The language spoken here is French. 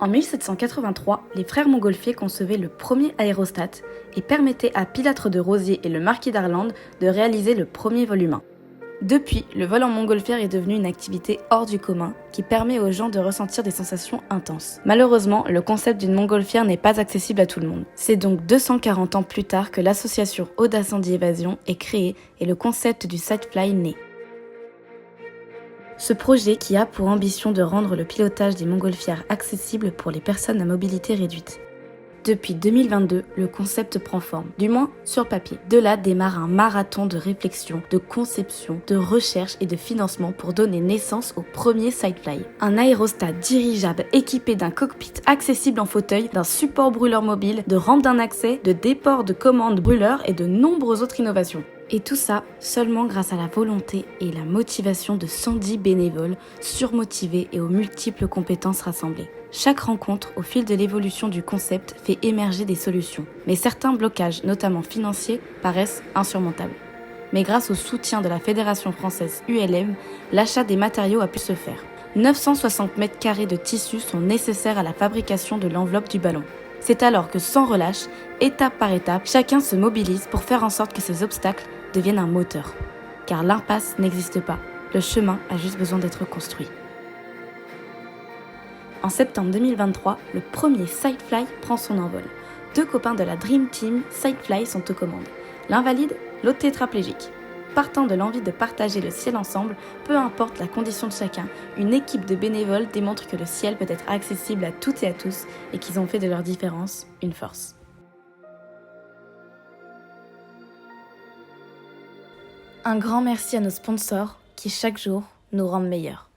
En 1783, les frères Montgolfier concevaient le premier aérostat et permettaient à Pilâtre de Rozier et le marquis d'Arlandes de réaliser le premier vol humain. Depuis, le vol en montgolfière est devenu une activité hors du commun qui permet aux gens de ressentir des sensations intenses. Malheureusement, le concept d'une montgolfière n'est pas accessible à tout le monde. C'est donc 240 ans plus tard que l'association Aude Incendie Évasion est créée et le concept du Sightfly naît. Ce projet qui a pour ambition de rendre le pilotage des montgolfières accessible pour les personnes à mobilité réduite. Depuis 2022, le concept prend forme, du moins sur papier. De là démarre un marathon de réflexion, de conception, de recherche et de financement pour donner naissance au premier Sightfly. Un aérostat dirigeable équipé d'un cockpit accessible en fauteuil, d'un support brûleur mobile, de rampes d'un accès, de déports de commandes brûleurs et de nombreuses autres innovations. Et tout ça seulement grâce à la volonté et la motivation de 110 bénévoles surmotivés et aux multiples compétences rassemblées. Chaque rencontre, au fil de l'évolution du concept, fait émerger des solutions. Mais certains blocages, notamment financiers, paraissent insurmontables. Mais grâce au soutien de la Fédération française ULM, l'achat des matériaux a pu se faire. 960 mètres carrés de tissus sont nécessaires à la fabrication de l'enveloppe du ballon. C'est alors que sans relâche, étape par étape, chacun se mobilise pour faire en sorte que ces obstacles deviennent un moteur. Car l'impasse n'existe pas, le chemin a juste besoin d'être construit. En septembre 2023, le premier Sightfly prend son envol. 2 copains de la Dream Team Sightfly sont aux commandes. L'invalide, l'autre tétraplégique. Partant de l'envie de partager le ciel ensemble, peu importe la condition de chacun, une équipe de bénévoles démontre que le ciel peut être accessible à toutes et à tous et qu'ils ont fait de leur différence une force. Un grand merci à nos sponsors qui chaque jour nous rendent meilleurs.